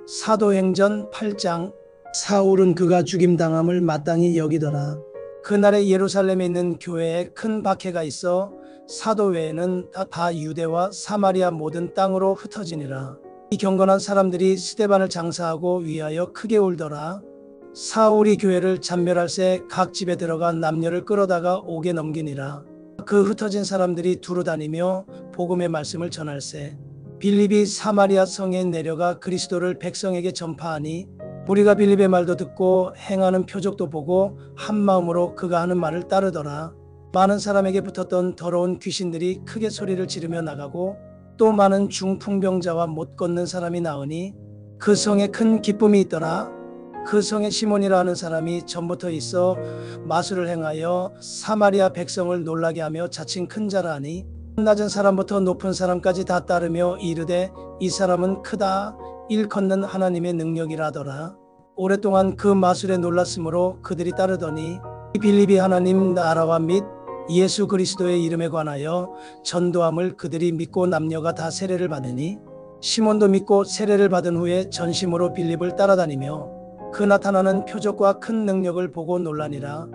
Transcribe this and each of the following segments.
사도행전 8장. 사울은 그가 죽임당함을 마땅히 여기더라. 그날에 예루살렘에 있는 교회에 큰 박해가 있어 사도 외에는 다 유대와 사마리아 모든 땅으로 흩어지니라. 이 경건한 사람들이 스데반을 장사하고 위하여 크게 울더라. 사울이 교회를 잔멸할새 각 집에 들어가 남녀를 끌어다가 옥에 넘기니라. 그 흩어진 사람들이 두루 다니며 복음의 말씀을 전할새 빌립이 사마리아 성에 내려가 그리스도를 백성에게 전파하니 무리가 빌립의 말도 듣고 행하는 표적도 보고 한 마음으로 그가 하는 말을 따르더라. 많은 사람에게 붙었던 더러운 귀신들이 크게 소리를 지르며 나가고 또 많은 중풍병자와 못 걷는 사람이 나으니 그 성에 큰 기쁨이 있더라. 그 성에 시몬이라 하는 사람이 전부터 있어 마술을 행하여 사마리아 백성을 놀라게 하며 자칭 큰 자라 하니 낮은 사람부터 높은 사람까지 다 따르며 이르되 이 사람은 크다 일컫는 하나님의 능력이라 하더라. 오랫동안 그 마술에 놀랐으므로 그들이 따르더니 빌립이 하나님 나라와 및 예수 그리스도의 이름에 관하여 전도함을 그들이 믿고 남녀가 다 세례를 받으니 시몬도 믿고 세례를 받은 후에 전심으로 빌립을 따라다니며 그 나타나는 표적과 큰 능력을 보고 놀라니라.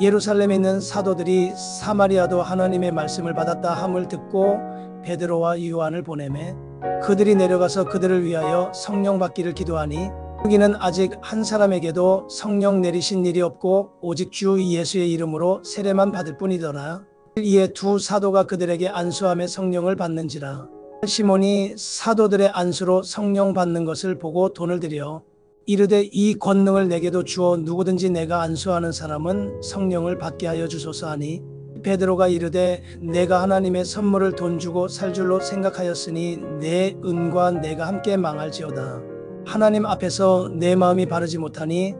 예루살렘에 있는 사도들이 사마리아도 하나님의 말씀을 받았다 함을 듣고 베드로와 요한을 보내매 그들이 내려가서 그들을 위하여 성령 받기를 기도하니 여기는 아직 한 사람에게도 성령 내리신 일이 없고 오직 주 예수의 이름으로 세례만 받을 뿐이더라. 이에 두 사도가 그들에게 안수하며 성령을 받는지라. 시몬이 사도들의 안수로 성령 받는 것을 보고 돈을 들여 이르되 이 권능을 내게도 주어 누구든지 내가 안수하는 사람은 성령을 받게 하여 주소서 하니 베드로가 이르되 내가 하나님의 선물을 돈 주고 살 줄로 생각하였으니 내 은과 내가 함께 망할지어다. 하나님 앞에서 내 마음이 바르지 못하니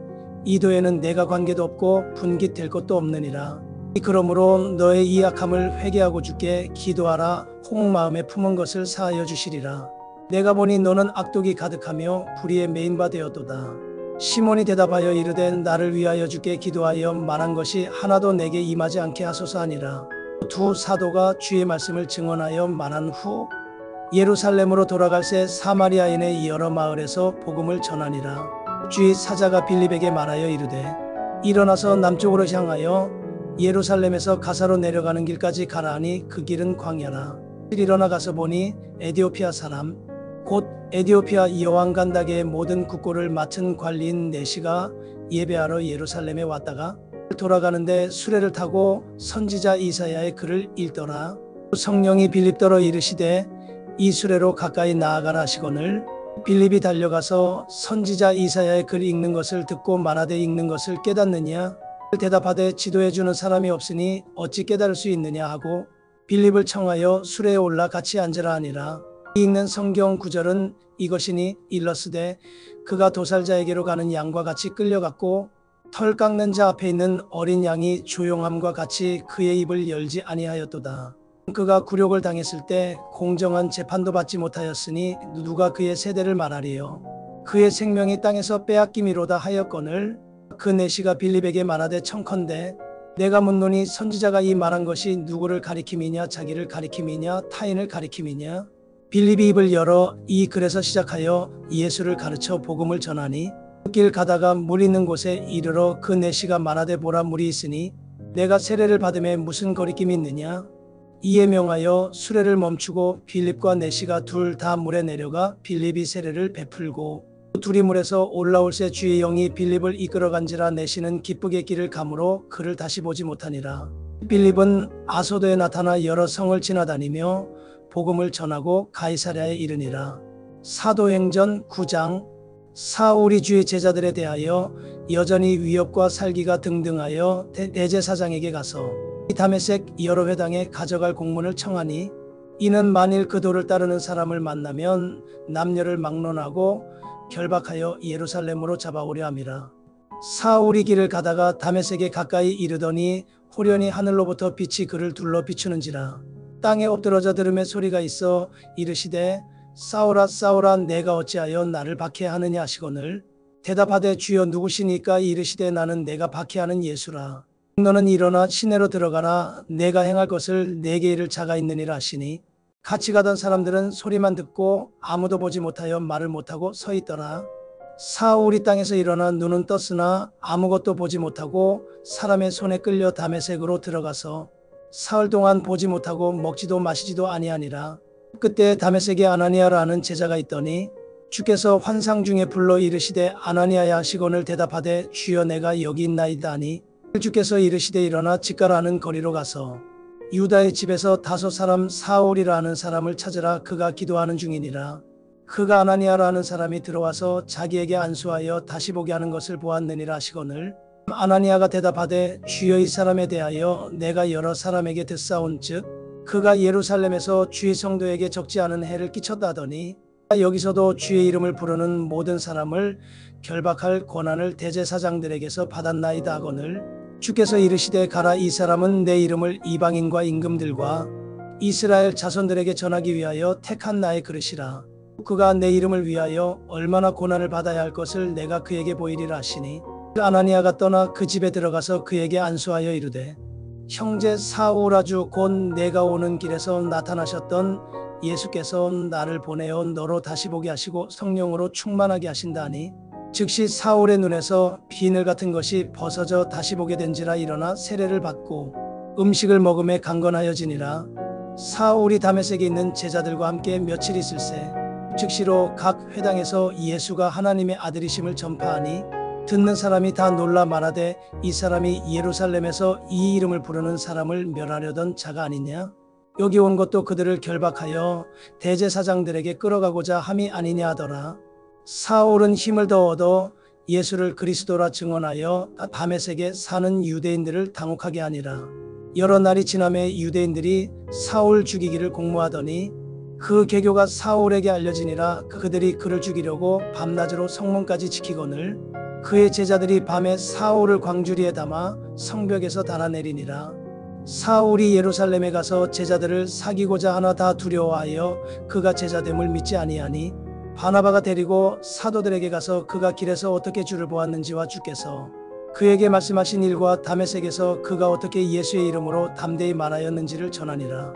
이도에는 내가 관계도 없고 분깃될 것도 없느니라. 그러므로 너의 이 악함을 회개하고 주께 기도하라. 혹 마음에 품은 것을 사하여 주시리라. 내가 보니 너는 악독이 가득하며 불의에 매인 바 되었도다. 시몬이 대답하여 이르되 나를 위하여 주께 기도하여 말한 것이 하나도 내게 임하지 않게 하소서 하니라. 두 사도가 주의 말씀을 증언하여 말한 후 예루살렘으로 돌아갈새 사마리아인의 여러 마을에서 복음을 전하니라. 주의 사자가 빌립에게 말하여 이르되 일어나서 남쪽으로 향하여 예루살렘에서 가사로 내려가는 길까지 가라 하니 그 길은 광야라. 일어나 가서 보니 에디오피아 사람 곧 에디오피아 여왕 간다게의 모든 국고를 맡은 관리인 네시가 예배하러 예루살렘에 왔다가 돌아가는데 수레를 타고 선지자 이사야의 글을 읽더라. 성령이 빌립더러 이르시되 이 수레로 가까이 나아가라 하시거늘 빌립이 달려가서 선지자 이사야의 글 읽는 것을 듣고 말하되 읽는 것을 깨닫느냐 대답하되 지도해 주는 사람이 없으니 어찌 깨달을 수 있느냐 하고 빌립을 청하여 수레에 올라 같이 앉으라 하니라. 읽는 성경 구절은 이것이니 일러스되 그가 도살자에게로 가는 양과 같이 끌려갔고 털 깎는 자 앞에 있는 어린 양이 조용함과 같이 그의 입을 열지 아니하였도다. 그가 굴욕을 당했을 때 공정한 재판도 받지 못하였으니 누가 그의 세대를 말하리요. 그의 생명이 땅에서 빼앗김이로다 하였거늘 그 내시가 빌립에게 말하되 청컨대 내가 묻노니 선지자가 이 말한 것이 누구를 가리킴이냐 자기를 가리킴이냐 타인을 가리킴이냐. 빌립이 입을 열어 이 글에서 시작하여 예수를 가르쳐 복음을 전하니 길 가다가 물 있는 곳에 이르러 그 내시가 말하되 보라 물이 있으니 내가 세례를 받음에 무슨 거리낌이 있느냐. 이에 명하여 수레를 멈추고 빌립과 내시가 둘 다 물에 내려가 빌립이 세례를 베풀고 둘이 물에서 올라올새 주의 영이 빌립을 이끌어간지라 내시는 기쁘게 길을 가므로 그를 다시 보지 못하니라. 빌립은 아소도에 나타나 여러 성을 지나다니며 복음을 전하고 가이사랴에 이르니라. 사도행전 9장. 사울이 주의 제자들에 대하여 여전히 위협과 살기가 등등하여 대제사장에게 가서 다메섹 여러 회당에 가져갈 공문을 청하니 이는 만일 그 도를 따르는 사람을 만나면 남녀를 막론하고 결박하여 예루살렘으로 잡아오려 함이라. 사울이 길을 가다가 다메섹에 가까이 이르더니 호련히 하늘로부터 빛이 그를 둘러 비추는지라. 땅에 엎드러져 들음의 소리가 있어 이르시되 사울아 사울아 내가 어찌하여 나를 박해하느냐 하시거늘 대답하되 주여 누구시니까 이르시되 나는 내가 박해하는 예수라. 너는 일어나 시내로 들어가라 내가 행할 것을 내게 이를 자가 있느니라 하시니 같이 가던 사람들은 소리만 듣고 아무도 보지 못하여 말을 못하고 서 있더라. 사울이 땅에서 일어나 눈은 떴으나 아무것도 보지 못하고 사람의 손에 끌려 다메섹으로 들어가서 사흘 동안 보지 못하고 먹지도 마시지도 아니하니라. 그때 다메섹에 아나니아라 하는 제자가 있더니 주께서 환상 중에 불러 이르시되 아나니아야 하시거늘 대답하되 주여 내가 여기 있나이다 하니 주께서 이르시되 일어나 직가라 하는 거리로 가서 유다의 집에서 다섯 사람 사울이라 하는 사람을 찾으라. 그가 기도하는 중이니라. 그가 아나니아라 하는 사람이 들어와서 자기에게 안수하여 다시 보게 하는 것을 보았느니라 하시거늘 아나니아가 대답하되 주여 이 사람에 대하여 내가 여러 사람에게 듣사온즉 그가 예루살렘에서 주의 성도에게 적지 않은 해를 끼쳤다더니 여기서도 주의 이름을 부르는 모든 사람을 결박할 권한을 대제사장들에게서 받았나이다 하거늘 주께서 이르시되 가라. 이 사람은 내 이름을 이방인과 임금들과 이스라엘 자손들에게 전하기 위하여 택한 나의 그릇이라. 그가 내 이름을 위하여 얼마나 고난을 받아야 할 것을 내가 그에게 보이리라 하시니 아나니아가 떠나 그 집에 들어가서 그에게 안수하여 이르되 형제 사울아 주 곧 내가 오는 길에서 나타나셨던 예수께서 나를 보내어 너로 다시 보게 하시고 성령으로 충만하게 하신다니 즉시 사울의 눈에서 비늘 같은 것이 벗어져 다시 보게 된지라. 일어나 세례를 받고 음식을 먹음에 강건하여지니라. 사울이 다메섹에 있는 제자들과 함께 며칠 있을새 즉시로 각 회당에서 예수가 하나님의 아들이심을 전파하니 듣는 사람이 다 놀라 말하되 이 사람이 예루살렘에서 이 이름을 부르는 사람을 멸하려던 자가 아니냐? 여기 온 것도 그들을 결박하여 대제사장들에게 끌어가고자 함이 아니냐 하더라. 사울은 힘을 더 얻어 예수를 그리스도라 증언하여 다메섹에 사는 유대인들을 당혹하게 하니라. 여러 날이 지남에 유대인들이 사울 죽이기를 공모하더니 그 계교가 사울에게 알려지니라. 그들이 그를 죽이려고 밤낮으로 성문까지 지키거늘 그의 제자들이 밤에 사울을 광주리에 담아 성벽에서 달아내리니라. 사울이 예루살렘에 가서 제자들을 사귀고자 하나 다 두려워하여 그가 제자됨을 믿지 아니하니 바나바가 데리고 사도들에게 가서 그가 길에서 어떻게 주를 보았는지와 주께서 그에게 말씀하신 일과 다메섹에서 그가 어떻게 예수의 이름으로 담대히 말하였는지를 전하니라.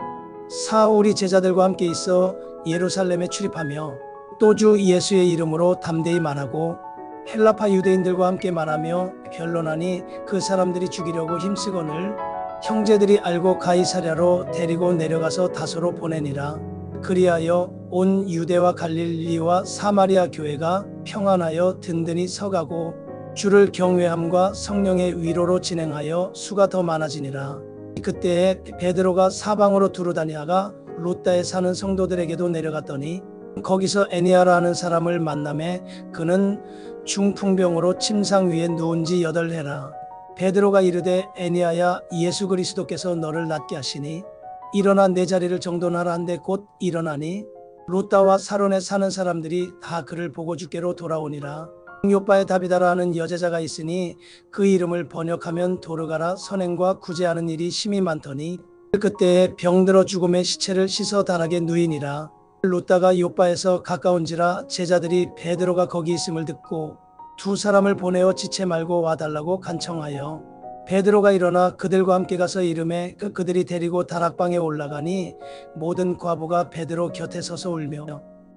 사울이 제자들과 함께 있어 예루살렘에 출입하며 또 주 예수의 이름으로 담대히 말하고 헬라파 유대인들과 함께 말하며 변론하니 그 사람들이 죽이려고 힘쓰거늘 형제들이 알고 가이사랴로 데리고 내려가서 다소로 보내니라. 그리하여 온 유대와 갈릴리와 사마리아 교회가 평안하여 든든히 서가고 주를 경외함과 성령의 위로로 진행하여 수가 더 많아지니라. 그때에 베드로가 사방으로 두루다니다가 루다에 사는 성도들에게도 내려갔더니 거기서 에니아라 하는 사람을 만나매 그는 중풍병으로 침상 위에 누운 지 8해라. 베드로가 이르되 에니아야 예수 그리스도께서 너를 낫게 하시니 일어나 내 자리를 정돈하라 한데 곧 일어나니 루다와 사론에 사는 사람들이 다 그를 보고 주께로 돌아오니라. 요바에 다비다라 하는 여제자가 있으니 그 이름을 번역하면 도르가라. 선행과 구제하는 일이 심히 많더니 그때에 병들어 죽음의 시체를 씻어 단하게 누이니라. 루다가 요바에서 가까운지라 제자들이 베드로가 거기 있음을 듣고 두 사람을 보내어 지체 말고 와달라고 간청하여 베드로가 일어나 그들과 함께 가서 이르매 그들이 데리고 다락방에 올라가니 모든 과부가 베드로 곁에 서서 울며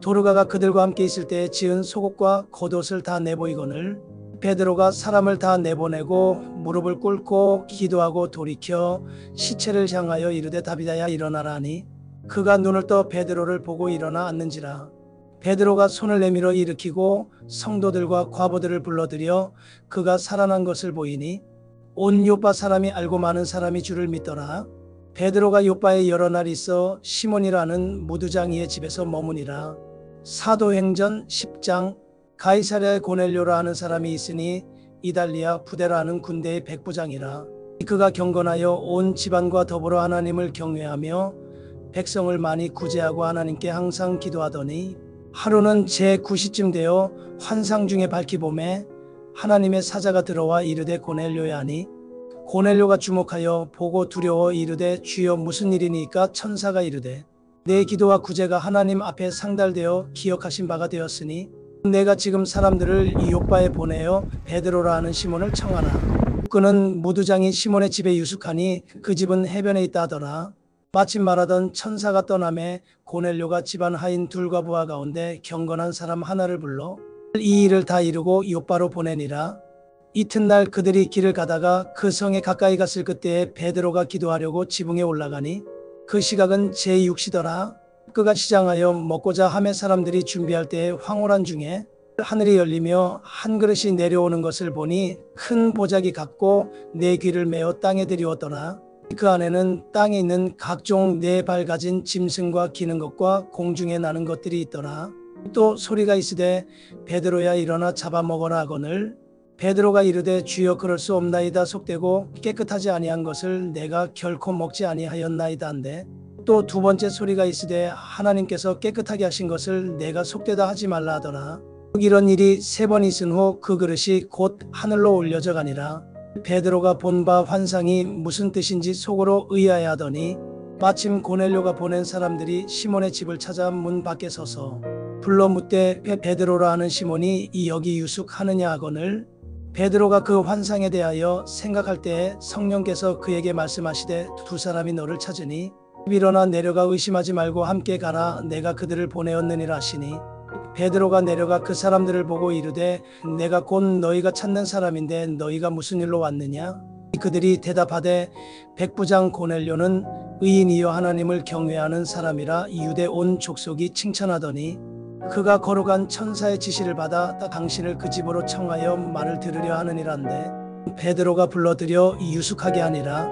도르가가 그들과 함께 있을 때에 지은 속옷과 겉옷을 다 내보이거늘 베드로가 사람을 다 내보내고 무릎을 꿇고 기도하고 돌이켜 시체를 향하여 이르되 다비다야 일어나라 하니 그가 눈을 떠 베드로를 보고 일어나 앉는지라. 베드로가 손을 내밀어 일으키고 성도들과 과부들을 불러들여 그가 살아난 것을 보이니 온 요빠 사람이 알고 많은 사람이 주를 믿더라. 베드로가 요빠에 여러 날 있어 시몬이라는 무두장이의 집에서 머무니라. 사도행전 10장 가이사랴에 고넬료라 하는 사람이 있으니 이달리아 부데라 하는 군대의 백부장이라. 그가 경건하여 온 집안과 더불어 하나님을 경외하며 백성을 많이 구제하고 하나님께 항상 기도하더니 하루는 제9시쯤 되어 환상 중에 밝히 보매 하나님의 사자가 들어와 이르되 고넬료야 하니 고넬료가 주목하여 보고 두려워 이르되 주여 무슨 일이니까 천사가 이르되 내 기도와 구제가 하나님 앞에 상달되어 기억하신 바가 되었으니 내가 지금 사람들을 요빠에 보내어 베드로라 하는 시몬을 청하나. 그는 무두장이 시몬의 집에 유숙하니 그 집은 해변에 있다 하더라. 마침 말하던 천사가 떠남에 고넬료가 집안 하인 둘과 부하 가운데 경건한 사람 하나를 불러 이 일을 다 이루고 요바로 보내니라. 이튿날 그들이 길을 가다가 그 성에 가까이 갔을 그때에 베드로가 기도하려고 지붕에 올라가니 그 시각은 제6시더라. 그가 시장하여 먹고자 하매 사람들이 준비할 때에 황홀한 중에 하늘이 열리며 한 그릇이 내려오는 것을 보니 큰 보자기 같고 네 귀를 메어 땅에 들이었더라. 그 안에는 땅에 있는 각종 네 발 가진 짐승과 기는 것과 공중에 나는 것들이 있더라. 또 소리가 있으되 베드로야 일어나 잡아먹어라 하거늘 베드로가 이르되 주여 그럴 수 없나이다. 속되고 깨끗하지 아니한 것을 내가 결코 먹지 아니하였나이다 한데 또 두 번째 소리가 있으되 하나님께서 깨끗하게 하신 것을 내가 속되다 하지 말라 하더라. 이런 일이 세 번 있은 후 그 그릇이 곧 하늘로 올려져 가니라. 베드로가 본 바 환상이 무슨 뜻인지 속으로 의아해하더니 마침 고넬료가 보낸 사람들이 시몬의 집을 찾아 문 밖에 서서 불러 묻되 베드로라 하는 시몬이 이 여기 유숙하느냐 하거늘 베드로가 그 환상에 대하여 생각할 때에 성령께서 그에게 말씀하시되 두 사람이 너를 찾으니 일어나 내려가 의심하지 말고 함께 가라. 내가 그들을 보내었느니라 하시니 베드로가 내려가 그 사람들을 보고 이르되 내가 곧 너희가 찾는 사람인데 너희가 무슨 일로 왔느냐? 그들이 대답하되 백부장 고넬료는 의인이여 하나님을 경외하는 사람이라 유대 온 족속이 칭찬하더니 그가 거룩한 천사의 지시를 받아 당신을 그 집으로 청하여 말을 들으려 하느니란데 베드로가 불러들여 유숙하게 하니라.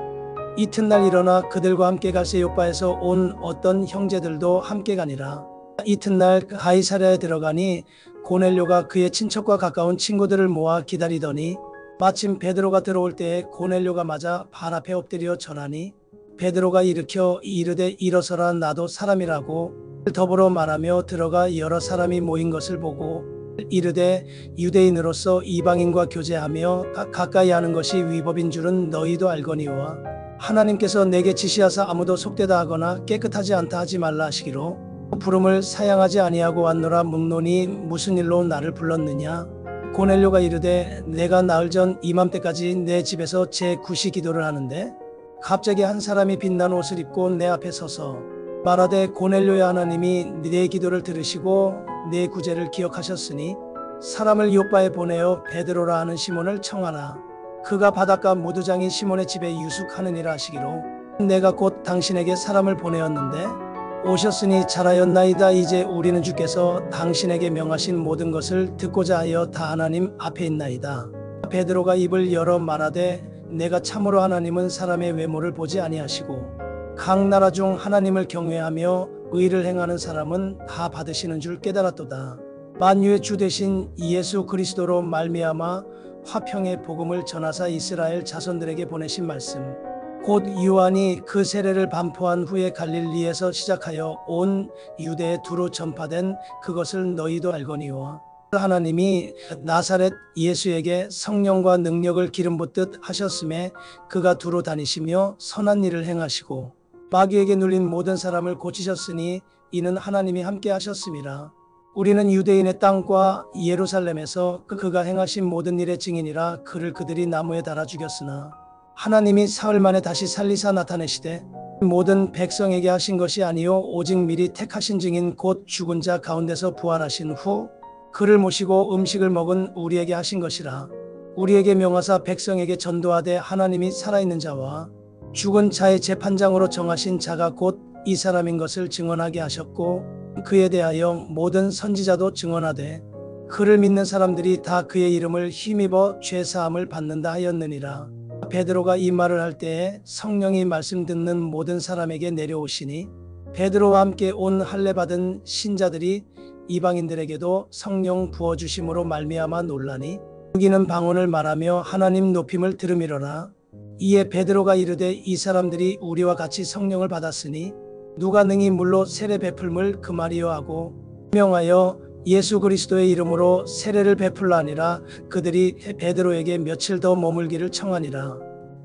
이튿날 일어나 그들과 함께 갈새 요바에서 온 어떤 형제들도 함께 가니라. 이튿날 가이사랴에 들어가니 고넬료가 그의 친척과 가까운 친구들을 모아 기다리더니 마침 베드로가 들어올 때에 고넬료가 맞아 발 앞에 엎드려 절하니 베드로가 일으켜 이르되 일어서라 나도 사람이라고 더불어 말하며 들어가 여러 사람이 모인 것을 보고 이르되 유대인으로서 이방인과 교제하며 가까이 하는 것이 위법인 줄은 너희도 알거니와 하나님께서 내게 지시하사 아무도 속되다 하거나 깨끗하지 않다 하지 말라 하시기로 부름을 사양하지 아니하고 왔노라. 묻노니 무슨 일로 나를 불렀느냐? 고넬료가 이르되 내가 나흘 전 이맘때까지 내 집에서 제9시 기도를 하는데 갑자기 한 사람이 빛난 옷을 입고 내 앞에 서서 말하되 고넬료야 하나님이 네 기도를 들으시고 네 구제를 기억하셨으니 사람을 요바에 보내어 베드로라 하는 시몬을 청하라. 그가 바닷가 무두장인 시몬의 집에 유숙하느니라 하시기로 내가 곧 당신에게 사람을 보내었는데 오셨으니 잘하였나이다. 이제 우리는 주께서 당신에게 명하신 모든 것을 듣고자 하여 다 하나님 앞에 있나이다. 베드로가 입을 열어 말하되 내가 참으로 하나님은 사람의 외모를 보지 아니하시고 각 나라 중 하나님을 경외하며 의를 행하는 사람은 다 받으시는 줄 깨달았도다. 만유의 주 되신 예수 그리스도로 말미암아 화평의 복음을 전하사 이스라엘 자손들에게 보내신 말씀 곧 요한이 그 세례를 반포한 후에 갈릴리에서 시작하여 온 유대에 두루 전파된 그것을 너희도 알거니와 하나님이 나사렛 예수에게 성령과 능력을 기름 붓듯 하셨음에 그가 두루 다니시며 선한 일을 행하시고 마귀에게 눌린 모든 사람을 고치셨으니 이는 하나님이 함께 하셨음이라. 우리는 유대인의 땅과 예루살렘에서 그가 행하신 모든 일의 증인이라. 그를 그들이 나무에 달아 죽였으나 하나님이 사흘 만에 다시 살리사 나타내시되 모든 백성에게 하신 것이 아니요 오직 미리 택하신 증인 곧 죽은 자 가운데서 부활하신 후 그를 모시고 음식을 먹은 우리에게 하신 것이라. 우리에게 명하사 백성에게 전도하되 하나님이 살아있는 자와 죽은 자의 재판장으로 정하신 자가 곧 이 사람인 것을 증언하게 하셨고 그에 대하여 모든 선지자도 증언하되 그를 믿는 사람들이 다 그의 이름을 힘입어 죄사함을 받는다 하였느니라. 베드로가 이 말을 할 때에 성령이 말씀 듣는 모든 사람에게 내려오시니 베드로와 함께 온 할례 받은 신자들이 이방인들에게도 성령 부어주심으로 말미암아 놀라니 여기는 방언을 말하며 하나님 높임을 들음이로라. 이에 베드로가 이르되 이 사람들이 우리와 같이 성령을 받았으니 누가 능히 물로 세례 베풀물 그 말이요 하고 명하여 예수 그리스도의 이름으로 세례를 베풀라 하니라. 그들이 베드로에게 며칠 더 머물기를 청하니라.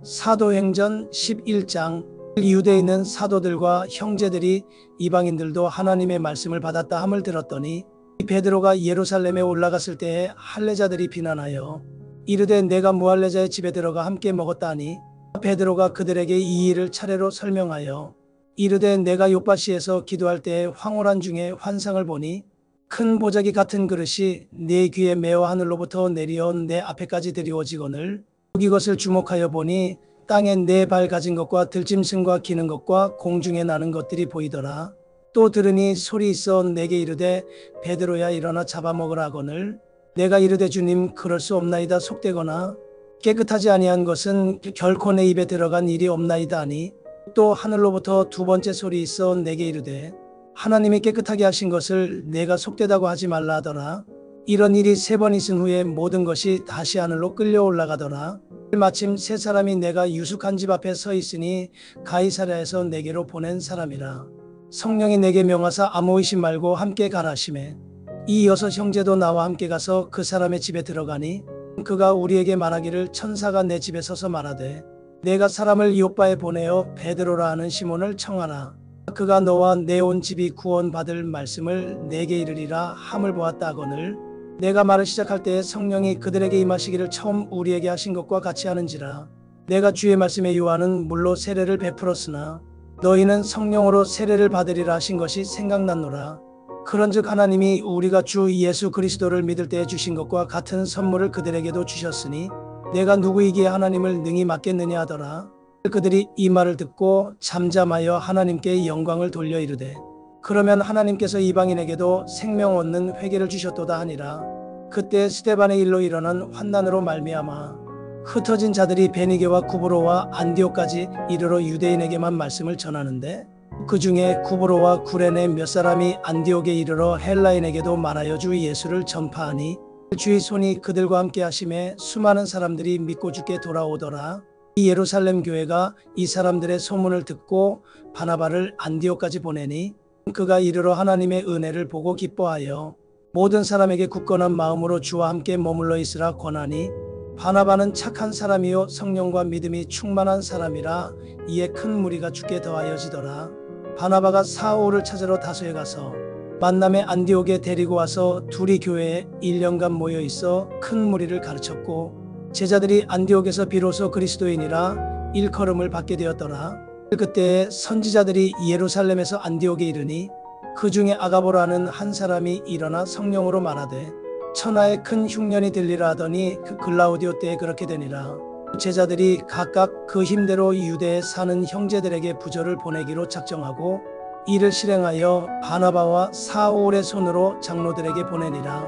사도행전 11장 유대에 있는 사도들과 형제들이 이방인들도 하나님의 말씀을 받았다 함을 들었더니 베드로가 예루살렘에 올라갔을 때에 할례자들이 비난하여 이르되 내가 무할례자의 집에 들어가 함께 먹었다 하니 베드로가 그들에게 이 일을 차례로 설명하여 이르되 내가 요빠시에서 기도할 때에 황홀한 중에 환상을 보니 큰 보자기 같은 그릇이 내 귀에 메어 하늘로부터 내려온 내 앞에까지 드리워지거늘 이것을 주목하여 보니 땅에 네 발 가진 것과 들짐승과 기는 것과 공중에 나는 것들이 보이더라. 또 들으니 소리 있어 내게 이르되 베드로야 일어나 잡아먹으라 하거늘 내가 이르되 주님 그럴 수 없나이다. 속되거나 깨끗하지 아니한 것은 결코 내 입에 들어간 일이 없나이다 하니 또 하늘로부터 두 번째 소리 있어 내게 이르되 하나님이 깨끗하게 하신 것을 내가 속되다고 하지 말라 하더라. 이런 일이 세 번 있은 후에 모든 것이 다시 하늘로 끌려 올라가더라. 마침 세 사람이 내가 유숙한 집 앞에 서 있으니 가이사랴에서 내게로 보낸 사람이라. 성령이 내게 명하사 아무 의심 말고 함께 가라 하시매 이 여섯 형제도 나와 함께 가서 그 사람의 집에 들어가니 그가 우리에게 말하기를 천사가 내 집에 서서 말하되 내가 사람을 요빠에 보내어 베드로라 하는 시몬을 청하라. 그가 너와 내 온 집이 구원받을 말씀을 내게 이르리라 함을 보았다 하거늘 내가 말을 시작할 때에 성령이 그들에게 임하시기를 처음 우리에게 하신 것과 같이 하는지라. 내가 주의 말씀에 요한은 물로 세례를 베풀었으나 너희는 성령으로 세례를 받으리라 하신 것이 생각났노라. 그런즉 하나님이 우리가 주 예수 그리스도를 믿을 때에 주신 것과 같은 선물을 그들에게도 주셨으니 내가 누구이기에 하나님을 능히 맡겠느냐 하더라. 그들이 이 말을 듣고 잠잠하여 하나님께 영광을 돌려 이르되 그러면 하나님께서 이방인에게도 생명 얻는 회개를 주셨도다 하니라. 그때 스데반의 일로 일어난 환난으로 말미암아 흩어진 자들이 베니게와 구브로와 안디옥까지 이르러 유대인에게만 말씀을 전하는데 그 중에 구브로와 구레네 몇 사람이 안디옥에 이르러 헬라인에게도 말하여 주 예수를 전파하니 주의 손이 그들과 함께 하심에 수많은 사람들이 믿고 주께 돌아오더라. 이 예루살렘 교회가 이 사람들의 소문을 듣고 바나바를 안디옥까지 보내니 그가 이르러 하나님의 은혜를 보고 기뻐하여 모든 사람에게 굳건한 마음으로 주와 함께 머물러 있으라 권하니 바나바는 착한 사람이요 성령과 믿음이 충만한 사람이라 이에 큰 무리가 주께 더하여지더라. 바나바가 사울을 찾으러 다소에 가서 만남의 안디옥에 데리고 와서 둘이 교회에 1년간 모여 있어 큰 무리를 가르쳤고 제자들이 안디옥에서 비로소 그리스도인이라 일컬음을 받게 되었더라. 그때에 선지자들이 예루살렘에서 안디옥에 이르니 그 중에 아가보라는 한 사람이 일어나 성령으로 말하되 천하에 큰 흉년이 들리라 하더니 그 글라우디오 때에 그렇게 되니라. 제자들이 각각 그 힘대로 유대에 사는 형제들에게 부조를 보내기로 작정하고 이를 실행하여 바나바와 사울의 손으로 장로들에게 보내니라.